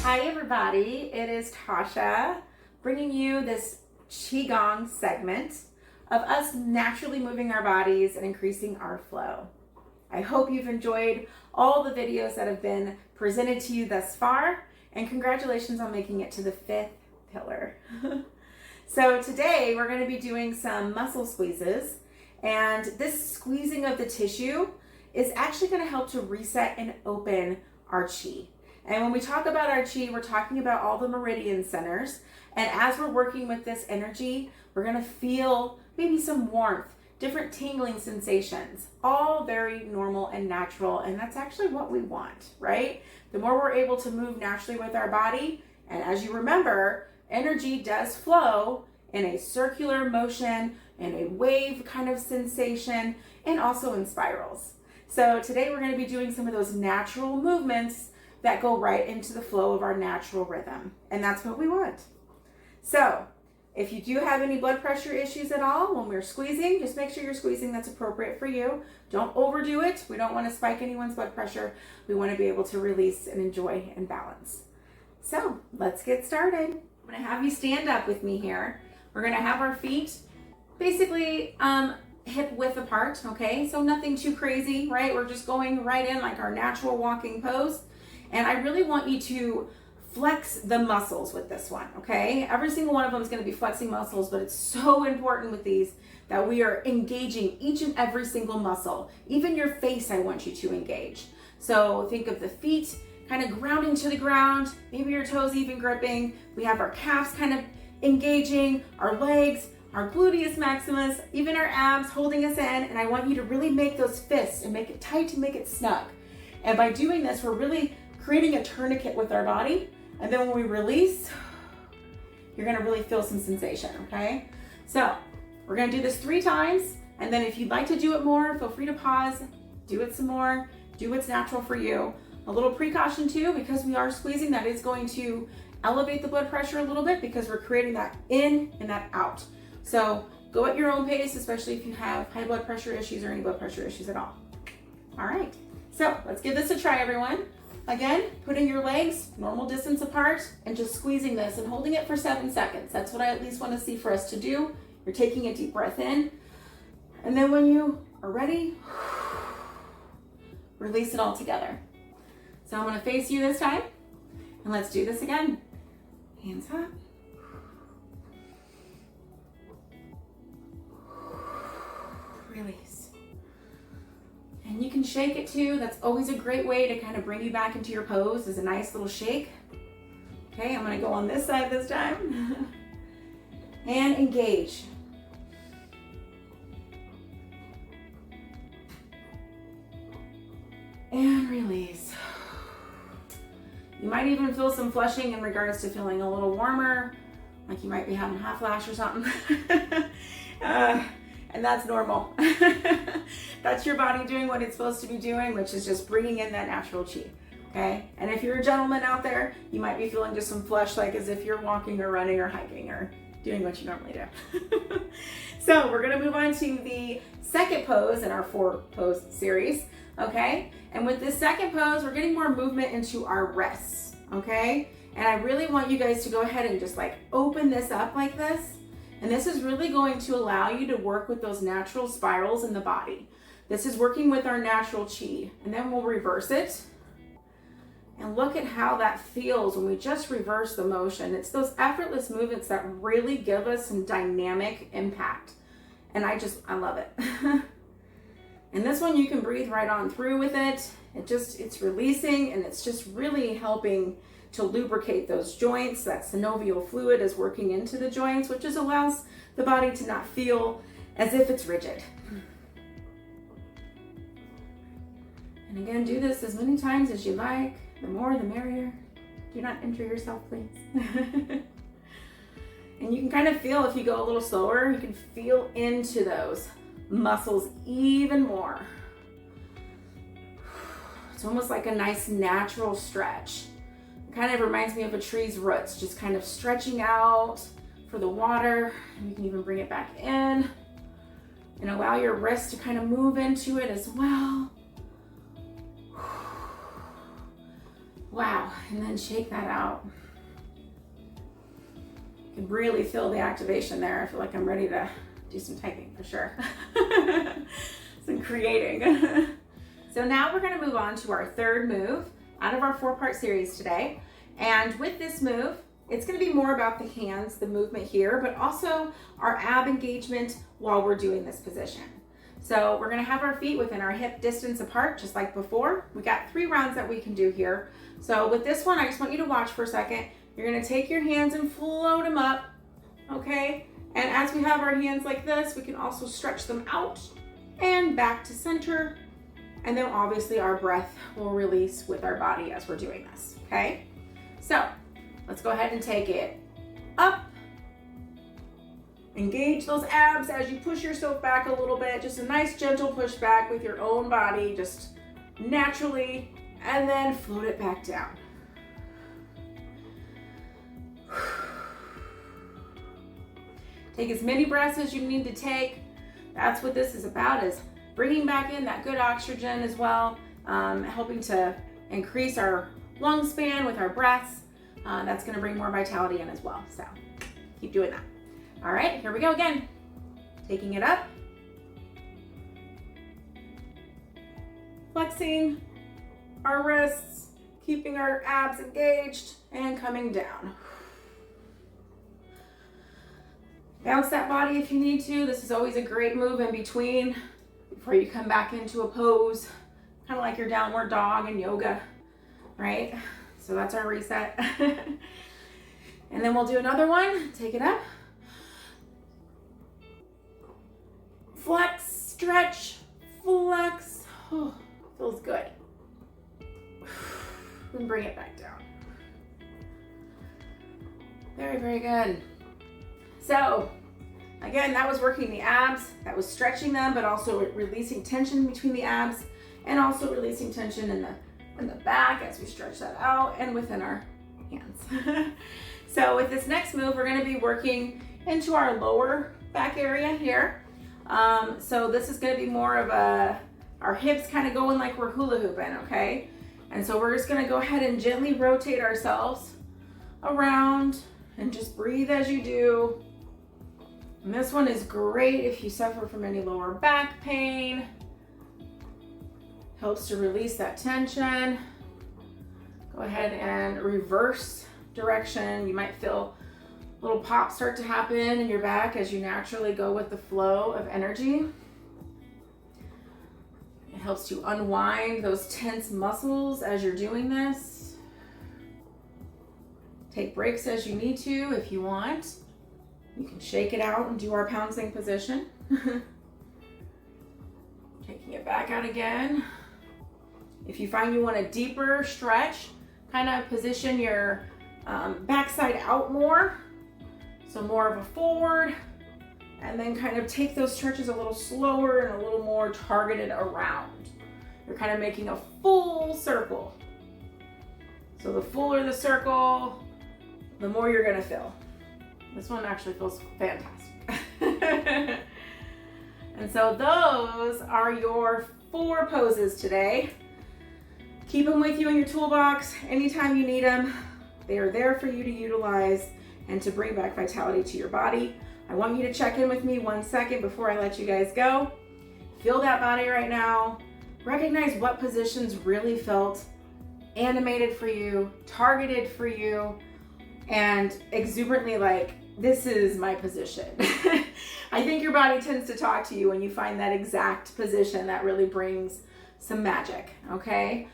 Hi everybody, it is Tasha bringing you this Qigong segment of us naturally moving our bodies and increasing our flow. I hope you've enjoyed all the videos that have been presented to you thus far, and congratulations on making it to the 5th pillar. So today we're going to be doing some muscle squeezes, and this squeezing of the tissue is actually going to help to reset and open our chi. And when we talk about our chi, we're talking about all the meridian centers. And as we're working with this energy, we're going to feel maybe some warmth, different tingling sensations, all very normal and natural. And that's actually what we want, right? The more we're able to move naturally with our body, and as you remember, energy does flow in a circular motion, in a wave kind of sensation, and also in spirals. So today we're going to be doing some of those natural movements that go right into the flow of our natural rhythm. And that's what we want. So if you do have any blood pressure issues at all when we're squeezing, just make sure you're squeezing that's appropriate for you. Don't overdo it. We don't want to spike anyone's blood pressure. We want to be able to release and enjoy and balance. So let's get started. I'm going to have you stand up with me here. We're going to have our feet basically hip width apart, okay? So nothing too crazy, right? We're just going right in like our natural walking pose. And I really want you to flex the muscles with this one, okay? Every single one of them is going to be flexing muscles, but it's so important with these that we are engaging each and every single muscle. Even your face, I want you to engage. So think of the feet kind of grounding to the ground, maybe your toes even gripping. We have our calves kind of engaging, our legs, our gluteus maximus, even our abs holding us in. And I want you to really make those fists and make it tight and make it snug. And by doing this, we're really creating a tourniquet with our body. And then when we release, you're gonna really feel some sensation, okay? So we're gonna do this 3 times. And then if you'd like to do it more, feel free to pause, do it some more, do what's natural for you. A little precaution too, because we are squeezing, that is going to elevate the blood pressure a little bit because we're creating that in and that out. So go at your own pace, especially if you have high blood pressure issues or any blood pressure issues at all. All right, so let's give this a try, everyone. Again, putting your legs normal distance apart and just squeezing this and holding it for 7 seconds. That's what I at least want to see for us to do. You're taking a deep breath in. And then when you are ready, release it all together. So I'm going to face you this time. And let's do this again. Hands up. Release. And you can shake it too. That's always a great way to kind of bring you back into your pose, is a nice little shake. Okay, I'm going to go on this side this time. And engage. And release. You might even feel some flushing in regards to feeling a little warmer, like you might be having hot flash or something. And that's normal. That's your body doing what it's supposed to be doing, which is just bringing in that natural chi, okay? And if you're a gentleman out there, you might be feeling just some flush, like as if you're walking or running or hiking or doing what you normally do. So we're gonna move on to the second pose in our 4-pose series, okay? And with this second pose, we're getting more movement into our wrists, okay? And I really want you guys to go ahead and just like open this up like this. And this is really going to allow you to work with those natural spirals in the body. This is working with our natural chi. And then we'll reverse it. And look at how that feels when we just reverse the motion. It's those effortless movements that really give us some dynamic impact. And I love it. And this one you can breathe right on through with it. It's releasing, and it's just really helping to lubricate those joints. That synovial fluid is working into the joints, which just allows the body to not feel as if it's rigid. And again, do this as many times as you like. The more, the merrier. Do not injure yourself, please. And you can kind of feel, if you go a little slower, you can feel into those muscles even more. It's almost like a nice natural stretch. Kind of reminds me of a tree's roots, just kind of stretching out for the water. And you can even bring it back in and allow your wrist to kind of move into it as well. Wow, and then shake that out. You can really feel the activation there. I feel like I'm ready to do some typing for sure. Some creating. So now we're gonna move on to our third move out of our 4-part series today. And with this move, it's gonna be more about the hands, the movement here, but also our ab engagement while we're doing this position. So we're gonna have our feet within our hip distance apart, just like before. We got 3 rounds that we can do here. So with this one, I just want you to watch for a second. You're gonna take your hands and float them up, okay? And as we have our hands like this, we can also stretch them out and back to center. And then obviously our breath will release with our body as we're doing this, okay? So let's go ahead and take it up. Engage those abs as you push yourself back a little bit. Just a nice gentle push back with your own body, just naturally, and then float it back down. Take as many breaths as you need to take. That's what this is about, is bringing back in that good oxygen as well, helping to increase our lung span with our breaths. That's gonna bring more vitality in as well. So keep doing that. All right, here we go again. Taking it up. Flexing our wrists, keeping our abs engaged, and coming down. Bounce that body if you need to. This is always a great move in between before you come back into a pose, kind of like your downward dog in yoga, right? So that's our reset. And then we'll do another one. Take it up. Flex, stretch, flex. Oh, feels good. And bring it back down. Very, very good. So again, that was working the abs, that was stretching them, but also releasing tension between the abs, and also releasing tension in the back as we stretch that out and within our hands. So with this next move, we're gonna be working into our lower back area here. So this is gonna be more of our hips kind of going like we're hula hooping, okay? And so we're just gonna go ahead and gently rotate ourselves around and just breathe as you do. And this one is great if you suffer from any lower back pain. Helps to release that tension. Go ahead and reverse direction. You might feel little pops start to happen in your back as you naturally go with the flow of energy. It helps to unwind those tense muscles as you're doing this. Take breaks as you need to if you want. You can shake it out and do our pouncing position. Taking it back out again. If you find you want a deeper stretch, kind of position your backside out more. So more of a forward, and then kind of take those stretches a little slower and a little more targeted around. You're kind of making a full circle. So the fuller the circle, the more you're gonna feel. This one actually feels fantastic. And so those are your 4 poses today. Keep them with you in your toolbox anytime you need them. They are there for you to utilize and to bring back vitality to your body. I want you to check in with me 1 second before I let you guys go. Feel that body right now. Recognize what positions really felt animated for you, targeted for you, and exuberantly like, this is my position. I think your body tends to talk to you when you find that exact position that really brings some magic, okay?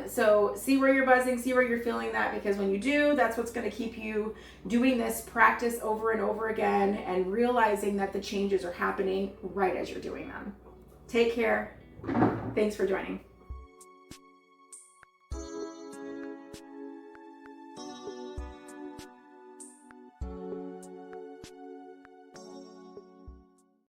So see where you're buzzing, see where you're feeling that, because when you do, that's what's going to keep you doing this practice over and over again and realizing that the changes are happening right as you're doing them. Take care. Thanks for joining.